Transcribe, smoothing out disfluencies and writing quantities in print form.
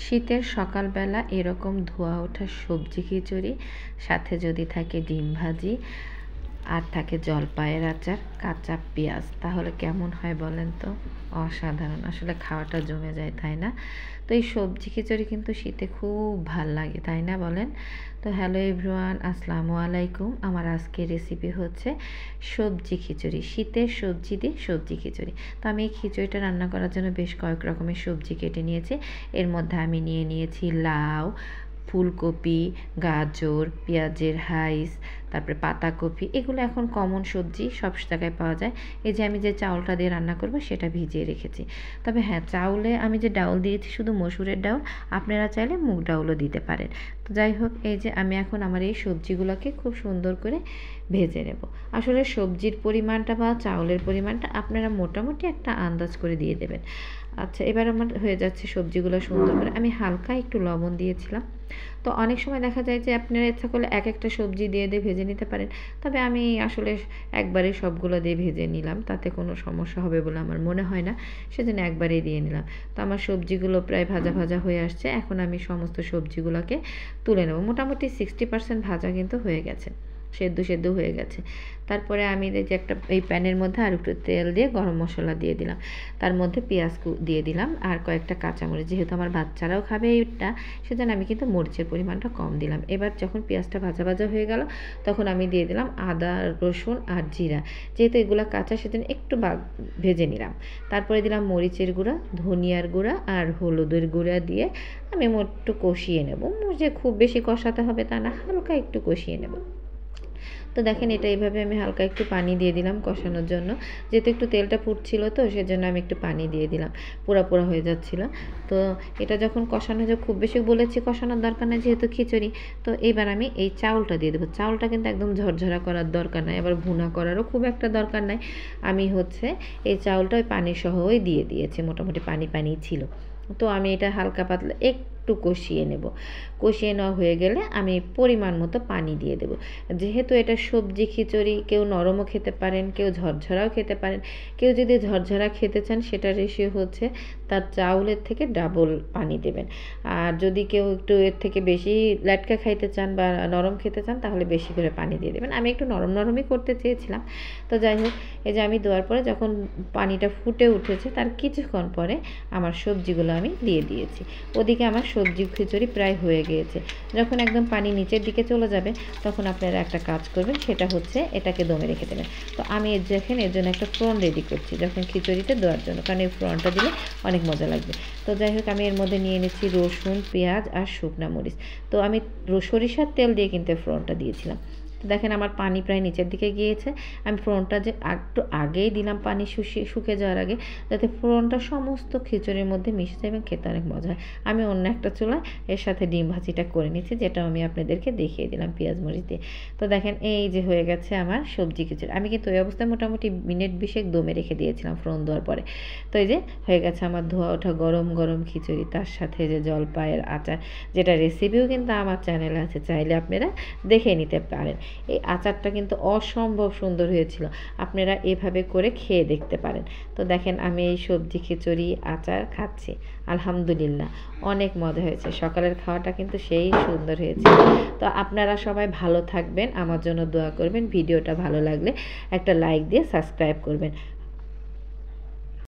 শীতের সকালবেলা এরকম ধোয়া ওঠা সবজি খিচুড়ি, সাথে যদি থাকে ডিম ভাজি আর থাকে জলপাইয়ের আচার, কাঁচা পেঁয়াজ, তাহলে কেমন হয় বলেন তো? অসাধারণ, আসলে খাওয়াটা জমে যায়, তাই না? তো এই সবজি খিচুড়ি কিন্তু শীতে খুব ভাল লাগে, তাই না বলেন? তো হ্যালো এভরিওয়ান, আসসালামু আলাইকুম। আমার আজকের রেসিপি হচ্ছে সবজি খিচুড়ি, শীতের সবজি দিয়ে সবজি খিচুড়ি। তো আমি এই খিচুড়িটা রান্না করার জন্য বেশ কয়েক রকমের সবজি কেটে নিয়েছি। এর মধ্যে আমি নিয়ে নিয়েছি লাউ, ফুলকপি, গাজর, পেঁয়াজের হাইস, তারপরে পাতাকপি। এগুলো এখন কমন সবজি, সব জায়গায় পাওয়া যায়। এই যে আমি যে চাউলটা দিয়ে রান্না করব সেটা ভিজিয়ে রেখেছি। তবে হ্যাঁ, চাউলে আমি যে ডাউল দিয়েছি শুধু মসুরের ডাউল, আপনারা চাইলে মুগ ডাউলও দিতে পারেন। তো যাই হোক, এই যে আমি এখন আমার এই সবজিগুলোকে খুব সুন্দর করে ভেজে নেব। আসলে সবজির পরিমাণটা বা চাউলের পরিমাণটা আপনারা মোটামুটি একটা আন্দাজ করে দিয়ে দেবেন। আচ্ছা, এবার আমার হয়ে যাচ্ছে সবজিগুলো সুন্দর করে। আমি হালকা একটু লবণ দিয়েছিলাম। তো অনেক সময় দেখা যায় যে আপনারা ইচ্ছা করলে এক একটা সবজি দিয়ে ভেজে নিতে পারেন। তবে আমি আসলে একবারে সবগুলো দিয়ে ভেজে নিলাম, তাতে কোনো সমস্যা হবে বলে আমার মনে হয় না, সেজন্য একবারেই দিয়ে নিলাম। তো আমার সবজিগুলো প্রায় ভাজা ভাজা হয়ে আসছে। এখন আমি সমস্ত সবজিগুলোকে তুলে নেব। মোটামুটি 60% ভাজা কিন্তু হয়ে গেছে, সেদ্ধ হয়ে গেছে। তারপরে আমি যে একটা এই প্যানের মধ্যে আর একটু তেল দিয়ে গরম মশলা দিয়ে দিলাম, তার মধ্যে পেঁয়াজ দিয়ে দিলাম আর কয়েকটা কাঁচামরিচ। যেহেতু আমার বাচ্চারাও খাবে এইটা, সেজন্য আমি কিন্তু মরিচের পরিমাণটা কম দিলাম। এবার যখন পেঁয়াজটা ভাজা ভাজা হয়ে গেল, তখন আমি দিয়ে দিলাম আদা, রসুন আর জিরা। যেহেতু এগুলো কাঁচা, সেজন্য একটু ভেজে নিলাম। তারপরে দিলাম মরিচের গুঁড়া, ধনিয়ার গুঁড়া আর হলুদের গুঁড়া দিয়ে আমি একটু কষিয়ে নেব। যে খুব বেশি কষাতে হবে তা না, হালকা একটু কষিয়ে নেব। তো দেখেন, এটা এইভাবে আমি হালকা একটু পানি দিয়ে দিলাম কষানোর জন্য। যেহেতু একটু তেলটা ফুটছিল, তো সেজন্য আমি একটু পানি দিয়ে দিলাম, পোড়া পোড়া হয়ে যাচ্ছিল। তো এটা যখন কষানো যায়, খুব বেশি বলেছি কষানোর দরকার নেই যেহেতু খিচুড়ি। তো এবার আমি এই চাউলটা দিয়ে দেবো। চাউলটা কিন্তু একদম ঝরঝরা করার দরকার নাই, আবার ভুনা করারও খুব একটা দরকার নাই। আমি এই চাউলটা ওই পানি সহই দিয়ে দিয়েছি, মোটামুটি পানি পানি ছিল। তো আমি এটা হালকা পাতলা একটু কষিয়ে নেব। কষিয়ে নেওয়া হয়ে গেলে আমি পরিমাণ মতো পানি দিয়ে দেব। যেহেতু এটা সবজি খিচুড়ি, কেউ নরমও খেতে পারেন, কেউ ঝরঝরাও খেতে পারেন। কেউ যদি ঝরঝরা খেতে চান, সেটা রেশিও হচ্ছে তার চাউলের থেকে ডাবল পানি দেবেন। আর যদি কেউ একটু এর থেকে বেশি ল্যাটকা খাইতে চান বা নরম খেতে চান, তাহলে বেশি করে পানি দিয়ে দেবেন। আমি একটু নরম নরমই করতে চেয়েছিলাম। তো যাই হোক, এই যে আমি দেওয়ার পরে যখন পানিটা ফুটে উঠেছে, তার কিছুক্ষণ পরে আমার সবজিগুলো আমি দিয়ে দিয়েছি। ওদিকে আমার সবজি খিচুড়ি প্রায় হয়ে গিয়েছে। যখন একদম পানি নিচের দিকে চলে যাবে, তখন আপনারা একটা কাজ করবেন, সেটা হচ্ছে এটাকে দমে রেখে দেবেন। তো আমি এর জন্য একটা ফোড়ন রেডি করছি যখন খিচুড়িতে দেওয়ার জন্য, কারণ এই ফোড়নটা দিলে অনেক মজা লাগবে। তো যাই হোক, আমি এর মধ্যে নিয়ে নিচ্ছি রসুন, পেঁয়াজ আর শুকনা মরিচ। তো আমি সরিষার তেল দিয়ে কিন্তু ফোড়নটা দিয়েছিলাম। তো দেখেন, আমার পানি প্রায় নিচের দিকে গিয়েছে। আমি ফোড়নটা যে একটু আগেই দিলাম, পানি শুকিয়ে যাওয়ার আগে, যাতে ফোড়নটা সমস্ত খিচুড়ির মধ্যে মিশে যায় এবং খেতে অনেক মজা হয়। আমি অন্য একটা চুলায় এর সাথে ডিম ভাজিটা করে নিচ্ছি, যেটা আমি আপনাদেরকে দেখিয়ে দিলাম পেঁয়াজ মরিচ দিয়ে। তো দেখেন, এই যে হয়ে গেছে আমার সবজি খিচুড়ি। আমি কিন্তু ওই অবস্থায় মোটামুটি মিনিট 20 দমে রেখে দিয়েছিলাম ফোড়ন দেওয়ার পরে। তো এই যে হয়ে গেছে আমার ধোয়া ওঠা গরম গরম খিচুড়ি, তার সাথে যে জলপাইয়ের আচার, যেটা রেসিপিও কিন্তু আমার চ্যানেলে আছে, চাইলে আপনারা দেখে নিতে পারেন। এই আচারটা কিন্তু অসম্ভব সুন্দর হয়েছিল, আপনারা এভাবে করে খেয়ে দেখতে পারেন। তো দেখেন, আমি এই সবজি খিচুড়ি আচার খাচ্ছি, আলহামদুলিল্লাহ অনেক মজা হয়েছে। সকালের খাওয়াটা কিন্তু সেই সুন্দর হয়েছে। তো আপনারা সবাই ভালো থাকবেন, আমার জন্য দোয়া করবেন। ভিডিওটা ভালো লাগলে একটা লাইক দিয়ে সাবস্ক্রাইব করবেন।